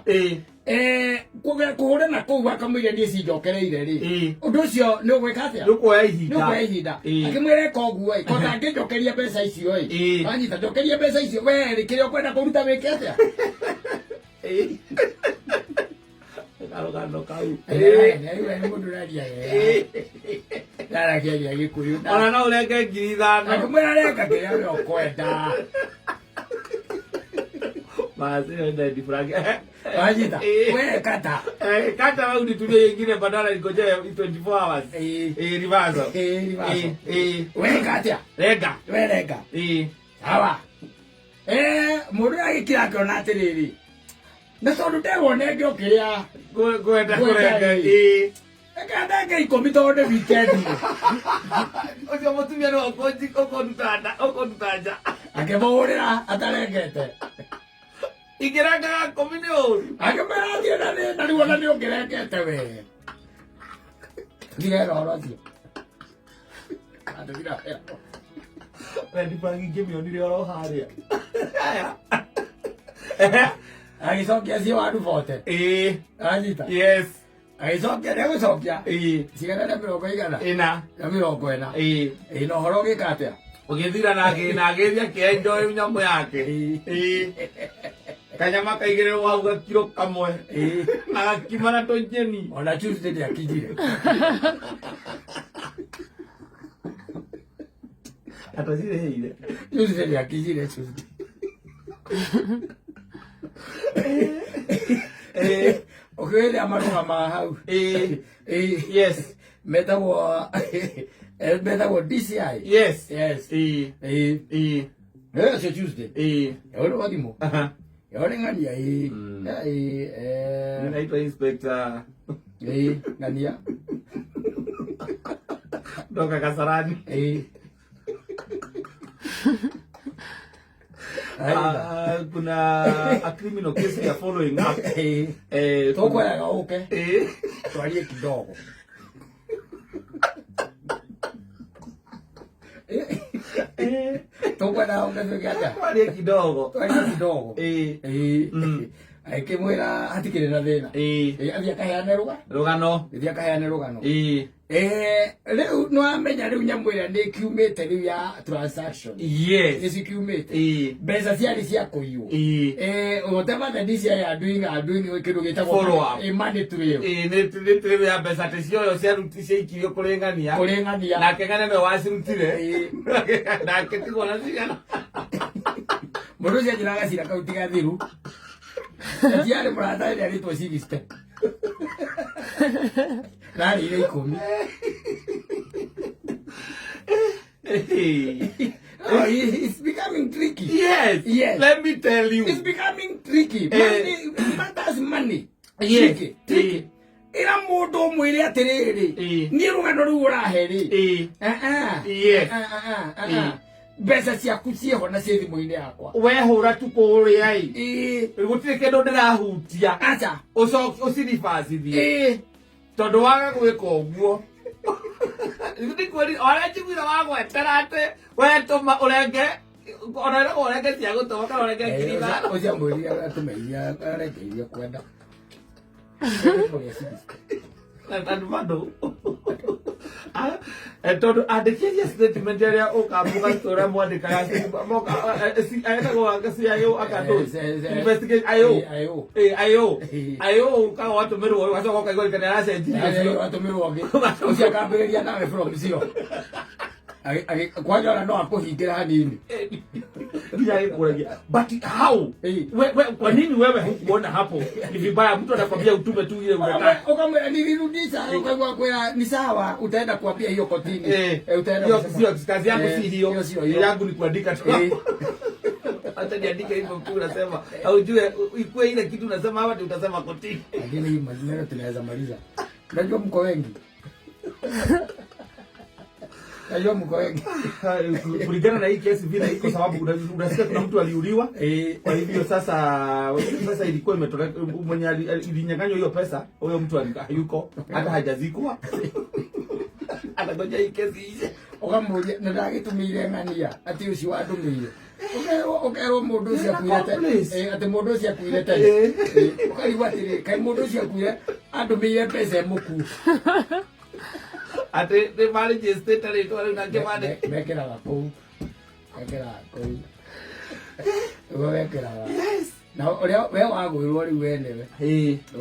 S1: kuhura na kuu akamwira ndie cinjokereire ri undu ucio ni ugwika atia
S2: nukuoya ihinda
S1: akimwira koguo kona ngijokeria mbeca icio anyita njokeria mbeca icio we rikirio kwenda kuruta wike atia
S2: karogano kau
S1: ni mundu raria Dara kia gikuyu.
S2: Ona no urenge 5,000.
S1: Akumwira renga kiria we okwenda.
S2: Basi ndio ndifrage.
S1: Wajita. We kata.
S2: Kata wewe unitumie nyingine badala nikoje 24 hours. Reverse.
S1: We kata.
S2: Renga.
S1: We renga. Sawa. Mundu agikira kiona atiriri. Na tondu ndewone ngio kiria
S2: kwenda kurenga.
S1: Ekada ngai komito de weekend.
S2: Ojo mutumia no okondutanja.
S1: Akebora atarengete.
S2: Igiraga komino.
S1: Akebara dia na riwona ni ongerengete we. Ngira oro cio. Kado gira.
S2: Rendi pangi kimi onire oro haria. Aya.
S1: Agicokia cio wadu vote. Anyita.
S2: Yes.
S1: Aicokia nä gå cokia cigana na mä rongo igana na mä rongo ena na å horo å gä ka atä
S2: å gä thira na agä thia kä enjoy nyamå yake kanyama kaigä rä rwo hau gakiro kamwe na gakima na tå njeni
S1: ona Tuesday nä akinyire
S2: atacirä
S1: Tuesday nä akinyire Okele amaruga ma hau.
S2: Yes.
S1: Metagwo DCI.
S2: Yes.
S1: So Tuesday. Yoro wadimu. Yoro ngania
S2: naitwa Inspector.
S1: Ngania.
S2: Doka Kasarani. Kuna a criminal case we are following up.
S1: Toko ya okay. Tualie kidogo. Toko na ungefikia.
S2: Tualie kidogo.
S1: Aikimwira hatikire na thina. Athia kaheane rugano. Riu no amenya riu nyamwira ni kiumite riu ya transaction.
S2: Yes.
S1: Ni kiumite. Mbeca ciari cia kuiyo. Whatever the DCI are doing kindu gitagwo
S2: follow up.
S1: Money trail.
S2: Ni trail ya mbeca tecio cia ruti ikirio kurengania. Na kengane no wacirutire. Na ketigo na cigana.
S1: Mundu cia njiraga cira kauti gathiru. Tiare murata ile alitwa 60. Nani ile 10? It's becoming tricky.
S2: Yes. Let me tell you.
S1: It's becoming tricky. Money matters money. Yes. Tricky. Ira modo mwile atiriri. Ni rugano ru uraheri. Yes. Besa ciaku cieho na cie thimu-ini yakwa.
S2: We hura tu kuria ai. Gutire kindu ndirahutia.
S1: Acha.
S2: Uciribacithie. Tondu waga gwika uguo. Ndi kweri ora njiguira wagwetera ati we tuma urenge ona urenge cia gutuma kana urenge ngiriba.
S1: Ucia mwiri atumeia arengeire kwenda.
S2: Tandu mando. Tondu andikiria statement ria ukambuga tora mwandika ya moka aenda go akacio akando investigate ayo ka watu meru wacho ko kaigwa kana rasenji
S1: watu meru wage ucia kamberia nawe from sio kwanja no akuhingira hanini
S2: but how kwa nini wewe hukuona hapo ni vibaya mtu anakwambia utume tu ile unataka
S1: ukamwambia nilirudisha kwa kwenda ni sawa utaenda kuambia hiyo kotini
S2: utaenda hiyo kazi yangu si hiyo yangu ni kuandika tu hata niandike hivyo tu unasema haujue ikuwe ile kitu unasema hapa ndio utasema kotini
S1: lakini hii maneno tunaweza maliza unajua mko wengi Ayo mko wengi.
S2: Kulingana na hii kesi vile iko sababu unasikia kuna mtu aliuliwa. Kwa hivyo sasa ilikuwa imetoka mwenye ilinyang'anywa hiyo pesa, huyo mtu hayuko hata hajazikwa. Anangoja hii kesi ije.
S1: Ukamwambia ndagĩtumire ng'ania ati ucio watumire. Ukero mundu ucio akuire ati mundu ucio akuire tene. Ukarigwa atiri kai mundu ucio akuire andumire pesa muku.
S2: Ate the marriage is totally to na ke mane
S1: mekera ko wekera yes na oria we wagwirwo ri wenewe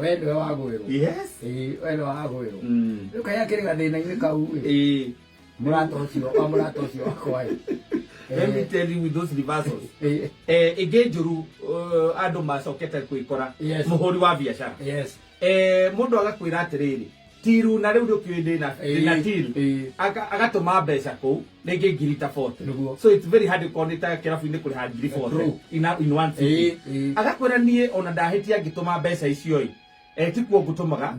S1: wenewe wagwirwo
S2: yes
S1: wenewe wagwirwo ukaya kiri gathina-ini kau murato ucio wakwa
S2: let me tell you with those reversals igejuru andu macokete kwikora muhuri wa biashara
S1: yes
S2: mundu agakwira atiriri tiru na riu ndukiende na tiru agatuma mbeca ku ningi ngiri ta 40 so it's very hard kuoneta kirafu-ini kuri ha ngiri 40 in one city agakwira nie ona ndahitia ngituma mbeca icio tikuo ngutumaga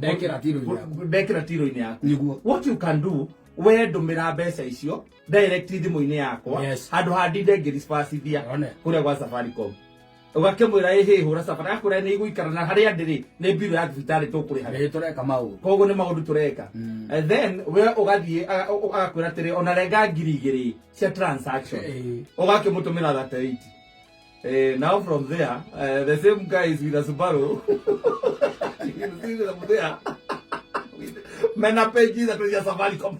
S2: ndekira tiru-ini yaku what you can do we ndumira mbeca icio direct thimu-ini yakwa handu handinde ngiricibacithia kuria gwa Safaricom ugakemwira ehe hura safari akura ni guikarana haria ndiri ni biro ya thibitari tukuri haria
S1: tureka maundu
S2: kogo ni maundu tureka then we ugathie agakwira tiri ona renga ngiri igiri cia transaction ugakimutumira that 8 now from there the same guy is with a Subaru mena pages that was Safaricom.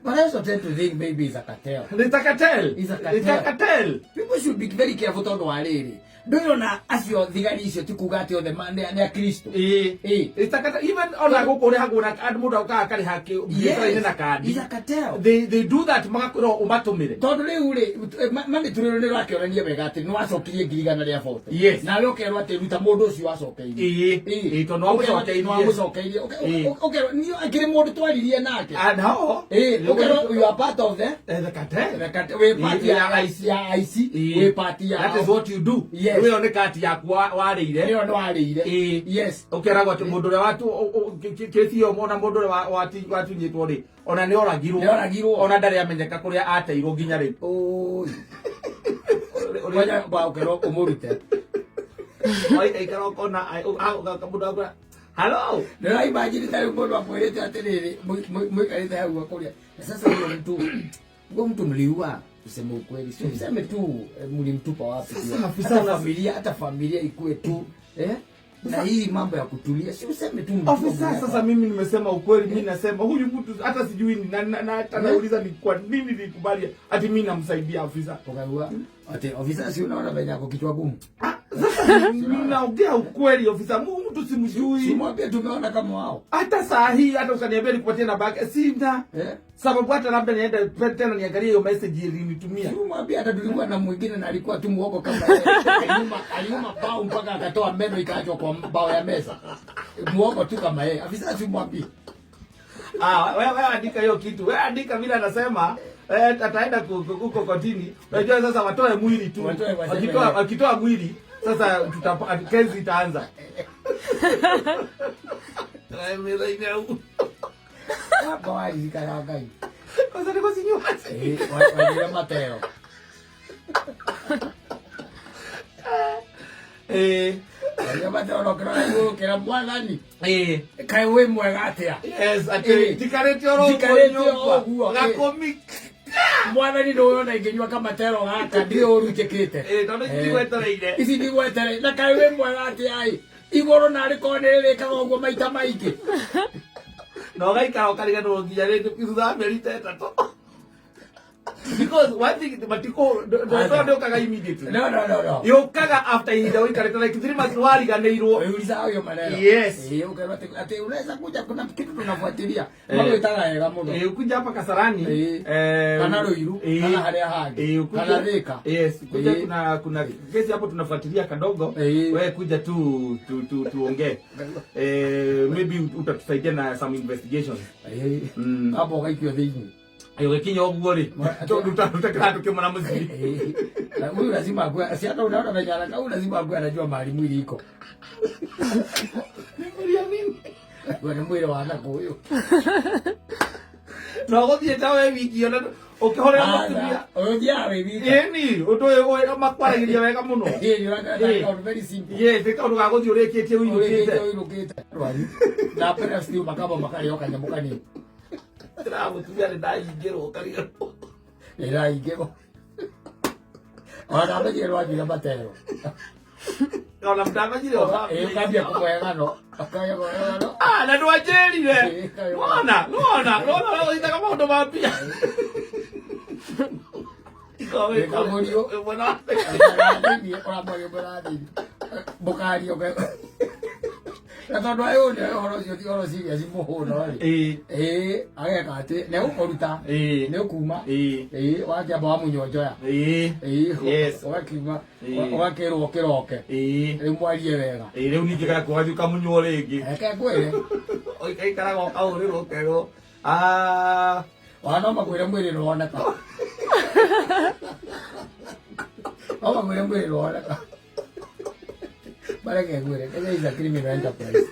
S1: But I also tend to think maybe it's a cartel.
S2: It's a cartel.
S1: It's a cartel.
S2: It's a cartel.
S1: People should be very careful to know really. Don't you know acio thigari icio tikugate othe mane ya Kristo.
S2: It's a cartel. Even ona gukore haguna and muda uka kari haki biashara na kadi.
S1: It's a cartel.
S2: They do that magakoro umatumire.
S1: Tondu riu ri mane turiro ni rakionania wega ati no acokirie ngirigana ria 40.
S2: Yes.
S1: Na rokerwa ati ruta mundu ucio acokeirie.
S2: To no
S1: acokeirie. Okay, ni akire mundu twaririe nake.
S2: And how?
S1: Okay, you are part of the
S2: cartel.
S1: The cartel. We party ya IC. We party ya.
S2: That is what you do.
S1: Yes.
S2: We on the kati yaku warire.
S1: We on warire. Yes.
S2: Ukeragwa ati mundu ria watu kethio mona mundu watu nyitwo ri. Ona ni oragirwo. Ona ndari amenyeka kuria ateirwo nginya ri.
S1: Oi. Oya ba ukero umurute.
S2: Oi ikaro kona kabuda. Hello.
S1: Ndio imagine tayari mundu akwirete atiriri muikarite hau akuria. Sasa huyo mtu mliua tuseme ukweli. Sio useme tu mlimtupa wapi. Hata familia ikue tu na hii mambo ya kutulia. Sio useme tu
S2: ofisa. Sasa mimi nimesema ukweli. Mimi nasema huyu mtu hata sijui na hata nauliza ni kwa nini nilikubali ati mimi namsaidia ofisa.
S1: Ukaua ati ofisa si unaona venye ako kichwa gumu.
S3: Naongea ukweli ofisa, mtu simjui.
S1: Simwambie tumeona kama wao.
S3: Hata saa hii hata ukaniambia nikupatie namba yake sina. Sababu hata labda niende tena niangalie hiyo message ilinitumia.
S1: Simwambie hata tulikuwa na mwingine na alikuwa tu muogo kama yeye. Aliuma bao mpaka akatoa meno ikaachwa kwa bao ya meza. Muogo tu kama yeye. Afisa simwambie.
S3: Wewe andika hiyo kitu. Wewe andika vile anasema ataenda huko kotini. Unajua sasa watoe mwili tu. Wakitoa mwili sasa kesi itaanza.
S1: Hapo hali zikaragai.
S3: Kwa sababu niko sinyo.
S1: Wajira Mateo. Wajira Mateo lokera yuko kera mwanani. Kai we mwega atia.
S3: Yes, ati tikarete oro gakomi.
S1: Mwathani ndio yona ingenywa kama tero gaka ndio urujekete.
S3: Tondu ndigwetereire.
S1: Ici ndigwetereire na kai we mwega atia ai. Igoro na rikonere kaga uguo maita maingi.
S3: No gaikara ukariganwo nginya rindu thutha meri tetatu. Because one thing matiko don't kaga immediately.
S1: No.
S3: Yokaga after ihinda wikarete like 3 months wariganirwo.
S1: Uliza hiyo maneno.
S3: Yes.
S1: Ukaona ati unaweza kuja kuna kitu tunafuatilia. Mambo itaga wega muno.
S3: Ukuja hapa Kasarani
S1: kana Ruiru kana haria hangi. Kana Thika.
S3: Yes, kuja kuna kesi hapo tunafuatilia kadogo. Wewe kuja tu tuongee. Maybe utatusaidia na some investigations.
S1: Hapo gaikio thini.
S3: Ayo kinyo ogori. Tutakata tukimona muziki.
S1: Huyu lazima akue. Si hata unaona vijana kama lazima akue anajua mahali mwili iko.
S3: Nimeria mimi.
S1: Wewe mwili wa ana huyo.
S3: Tunagothie tawe wiki ona ukihorera mutumia.
S1: Odia we wiki.
S3: Ni utoe makwaragiria wega muno.
S1: Ni waka very simple.
S3: Yes, eka ndo gagothie ureketie
S1: uirukite. Na pera sio makaba makali yoka nyamukani.
S3: Trago tu ya ndaingirwo karigano.
S1: Ndaingirwo. Ona mbegero ajira Mateo.
S3: Ona mtanganyire wa.
S1: Kambia kumwegano. Akaya kumwegano.
S3: Na ndwajerire. Ona wewe itaka maundu mapia. Ikawe
S1: kamurio.
S3: Bona.
S1: Ona moyo boradi. Bokari oke. Tondu ayo ne horo cio cimuhuna ri ageka ati ne ukoruta ne ukuma wakiamba wa munyonjoya
S3: yes
S1: wakiuma wakirwo kiroke riu mwarie wega
S3: riu ningi kana kwathi kamunyo ringi
S1: eke kwire
S3: oikeikara go kauriro kego
S1: wana makwire mwiri ruoneka ama mwire mwiri ruoneka. Para que güey, ella es la criminal enterprise.